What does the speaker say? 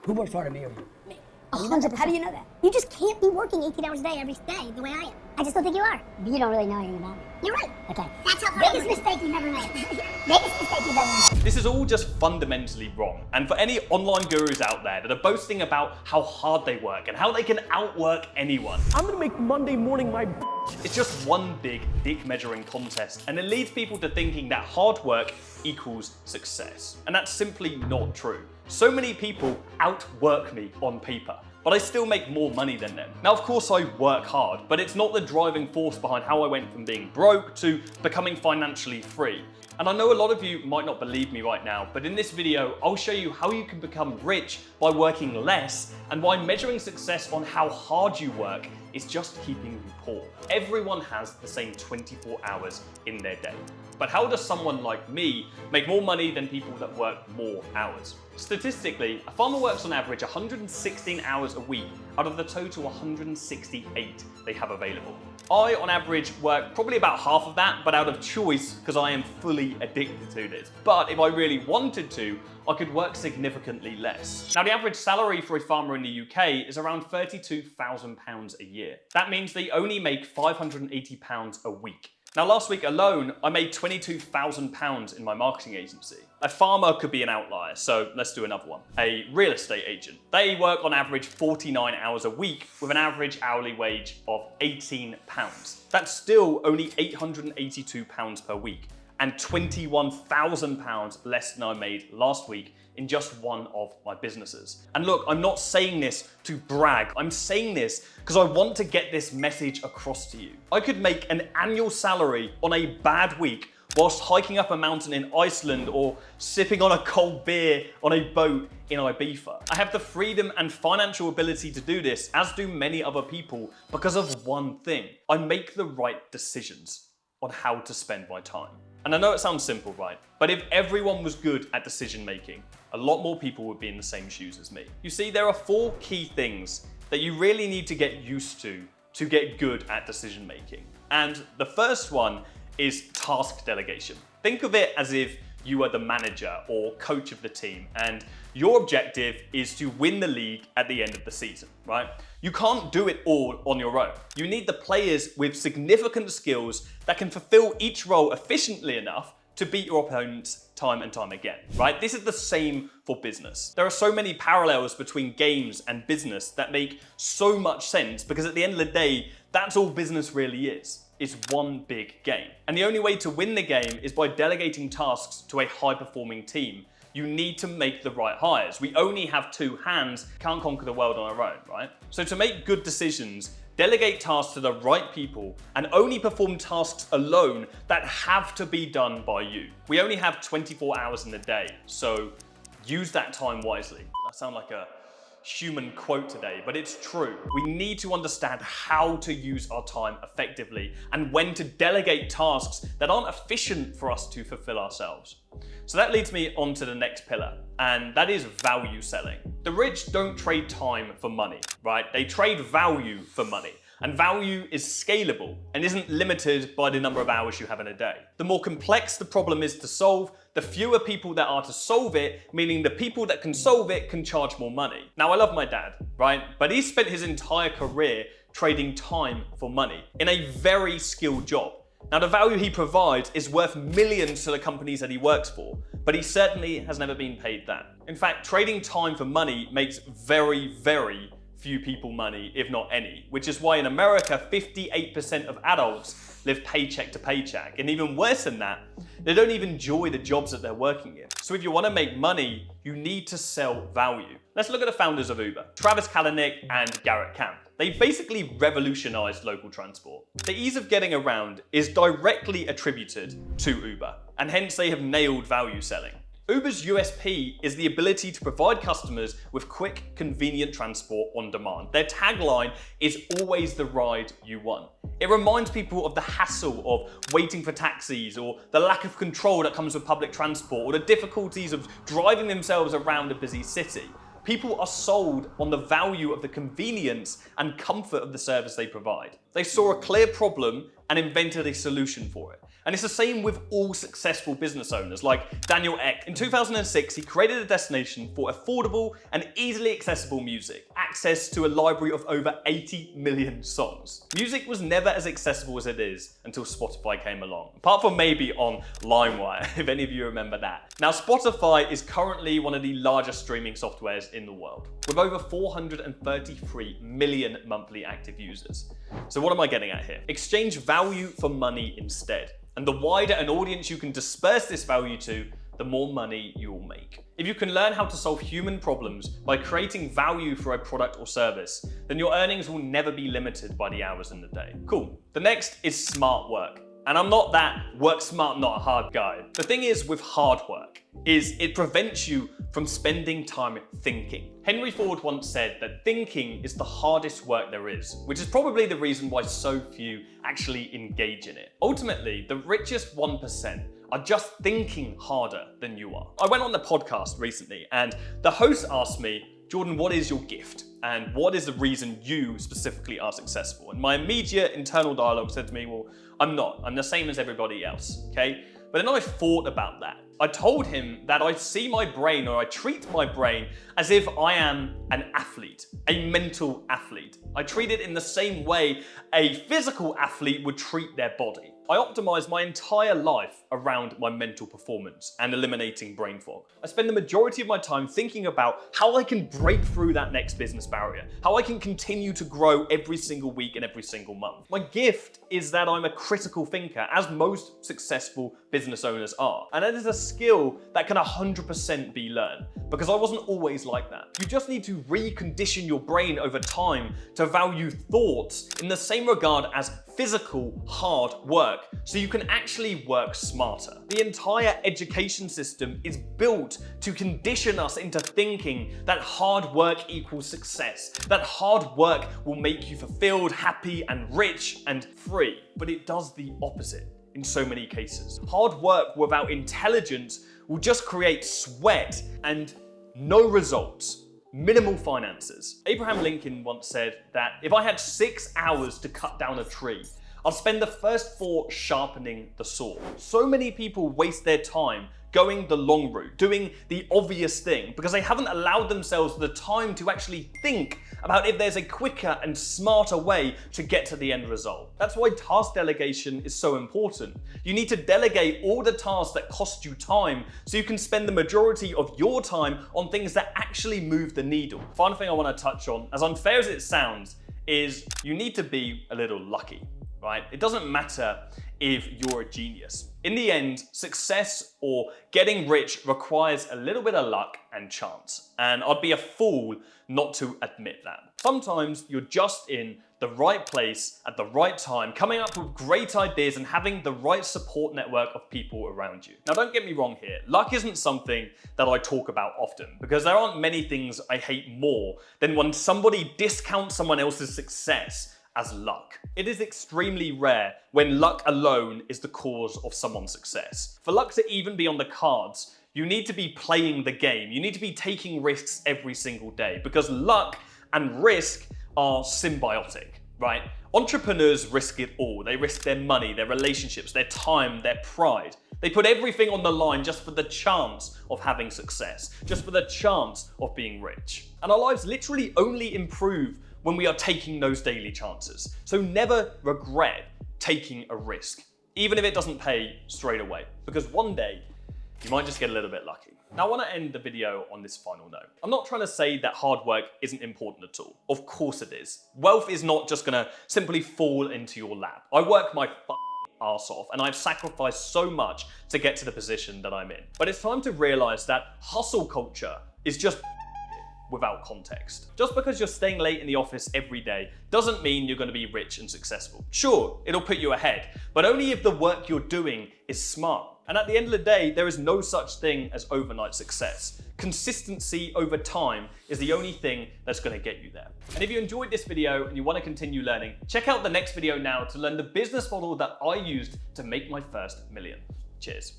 Who works harder, me or you? Me. 100%. How do you know that? You just can't be working 18 hours a day every day the way I am. I just don't think you are. You don't really know anything about me. You're right. Okay. That's how biggest mistake you've ever made. Biggest mistake you've ever made. This is all just fundamentally wrong. And for any online gurus out there that are boasting about how hard they work and how they can outwork anyone, I'm gonna make Monday morning my it's just one big dick measuring contest, and it leads people to thinking that hard work equals success. And that's simply not true. So many people outwork me on paper, but I still make more money than them. Now, of course I work hard, but it's not the driving force behind how I went from being broke to becoming financially free. And I know a lot of you might not believe me right now, but in this video, I'll show you how you can become rich by working less and why measuring success on how hard you work is just keeping you poor. Everyone has the same 24 hours in their day. But how does someone like me make more money than people that work more hours? Statistically, a farmer works on average 116 hours a week out of the total 168 they have available. I, on average, work probably about half of that, but out of choice because I am fully addicted to this. But if I really wanted to, I could work significantly less. Now, the average salary for a farmer in the UK is around £32,000 a year. That means they only make £580 a week. Now, last week alone, I made £22,000 in my marketing agency. A farmer could be an outlier, so let's do another one. A real estate agent. They work on average 49 hours a week with an average hourly wage of £18. That's still only £882 per week and £21,000 less than I made last week in just one of my businesses. And look, I'm not saying this to brag. I'm saying this because I want to get this message across to you. I could make an annual salary on a bad week whilst hiking up a mountain in Iceland or sipping on a cold beer on a boat in Ibiza. I have the freedom and financial ability to do this, as do many other people, because of one thing. I make the right decisions on how to spend my time. And I know it sounds simple, right? But if everyone was good at decision making, a lot more people would be in the same shoes as me. You see, there are 4 key things that you really need to get used to get good at decision making. And the first one is task delegation. Think of it as if you are the manager or coach of the team, and your objective is to win the league at the end of the season, right? You can't do it all on your own. You need the players with significant skills that can fulfill each role efficiently enough to beat your opponents time and time again, right? This is the same for business. There are so many parallels between games and business that make so much sense, because at the end of the day, that's all business really is. It's one big game. And the only way to win the game is by delegating tasks to a high-performing team. You need to make the right hires. We only have 2 hands, can't conquer the world on our own, right? So to make good decisions, delegate tasks to the right people and only perform tasks alone that have to be done by you. We only have 24 hours in the day, so use that time wisely. That sounds like a human quote today, but it's true. We need to understand how to use our time effectively and when to delegate tasks that aren't efficient for us to fulfill ourselves. So that leads me on to the next pillar, and that is value selling. The rich don't trade time for money, right? They trade value for money. And value is scalable and isn't limited by the number of hours you have in a day. The more complex the problem is to solve, the fewer people that are to solve it, meaning the people that can solve it can charge more money. Now, I love my dad, right? But he spent his entire career trading time for money in a very skilled job. Now, the value he provides is worth millions to the companies that he works for, but he certainly has never been paid that. In fact, trading time for money makes very, very few people money, if not any, which is why in America, 58% of adults live paycheck to paycheck. And even worse than that, they don't even enjoy the jobs that they're working in. So if you want to make money, you need to sell value. Let's look at the founders of Uber, Travis Kalanick and Garrett Camp. They basically revolutionized local transport. The ease of getting around is directly attributed to Uber, and hence they have nailed value selling. Uber's USP is the ability to provide customers with quick, convenient transport on demand. Their tagline is always the ride you want. It reminds people of the hassle of waiting for taxis, or the lack of control that comes with public transport, or the difficulties of driving themselves around a busy city. People are sold on the value of the convenience and comfort of the service they provide. They saw a clear problem and invented a solution for it. And it's the same with all successful business owners like Daniel Ek. In 2006, he created a destination for affordable and easily accessible music, access to a library of over 80 million songs. Music was never as accessible as it is until Spotify came along, apart from maybe on LimeWire, if any of you remember that. Now, Spotify is currently one of the largest streaming softwares in the world, with over 433 million monthly active users. So what am I getting at here? Exchange value for money instead. And the wider an audience you can disperse this value to, the more money you will make. If you can learn how to solve human problems by creating value for a product or service, then your earnings will never be limited by the hours in the day. Cool. The next is smart work. And I'm not that work smart, not hard guy. The thing is with hard work is it prevents you from spending time thinking. Henry Ford once said that thinking is the hardest work there is, which is probably the reason why so few actually engage in it. Ultimately, the richest 1% are just thinking harder than you are. I went on the podcast recently and the host asked me, Jordan, what is your gift? And what is the reason you specifically are successful? And my immediate internal dialogue said to me, well, I'm not. I'm the same as everybody else, okay? But then I thought about that. I told him that I see my brain, or I treat my brain as if I am an athlete, a mental athlete. I treat it in the same way a physical athlete would treat their body. I optimize my entire life around my mental performance and eliminating brain fog. I spend the majority of my time thinking about how I can break through that next business barrier, how I can continue to grow every single week and every single month. My gift is that I'm a critical thinker, as most successful business owners are. And that is a skill that can 100% be learned, because I wasn't always like that. You just need to recondition your brain over time to value thoughts in the same regard as physical hard work, so you can actually work smarter. The entire education system is built to condition us into thinking that hard work equals success, that hard work will make you fulfilled, happy, and rich and free. But it does the opposite in so many cases. Hard work without intelligence will just create sweat and no results. Minimal finances. Abraham Lincoln once said that if I had 6 hours to cut down a tree, I'd spend the first 4 sharpening the saw. So many people waste their time going the long route, doing the obvious thing, because they haven't allowed themselves the time to actually think about if there's a quicker and smarter way to get to the end result. That's why task delegation is so important. You need to delegate all the tasks that cost you time so you can spend the majority of your time on things that actually move the needle. Final thing I want to touch on, as unfair as it sounds, is you need to be a little lucky, right? It doesn't matter if you're a genius. In the end, success or getting rich requires a little bit of luck and chance. And I'd be a fool not to admit that. Sometimes you're just in the right place at the right time, coming up with great ideas and having the right support network of people around you. Now, don't get me wrong here. Luck isn't something that I talk about often, because there aren't many things I hate more than when somebody discounts someone else's success as luck. It is extremely rare when luck alone is the cause of someone's success. For luck to even be on the cards, you need to be playing the game. You need to be taking risks every single day, because luck and risk are symbiotic, right? Entrepreneurs risk it all. They risk their money, their relationships, their time, their pride. They put everything on the line just for the chance of having success, just for the chance of being rich. And our lives literally only improve when we are taking those daily chances. So never regret taking a risk, even if it doesn't pay straight away, because one day you might just get a little bit lucky. Now, I want to end the video on this final note. I'm not trying to say that hard work isn't important at all. Of course it is. Wealth is not just gonna simply fall into your lap. I work my arse off, and I've sacrificed so much to get to the position that I'm in. But it's time to realize that hustle culture is just without context. Just because you're staying late in the office every day doesn't mean you're going to be rich and successful. Sure, it'll put you ahead, but only if the work you're doing is smart. And at the end of the day, there is no such thing as overnight success. Consistency over time is the only thing that's going to get you there. And if you enjoyed this video and you want to continue learning, check out the next video now to learn the business model that I used to make my first million. Cheers.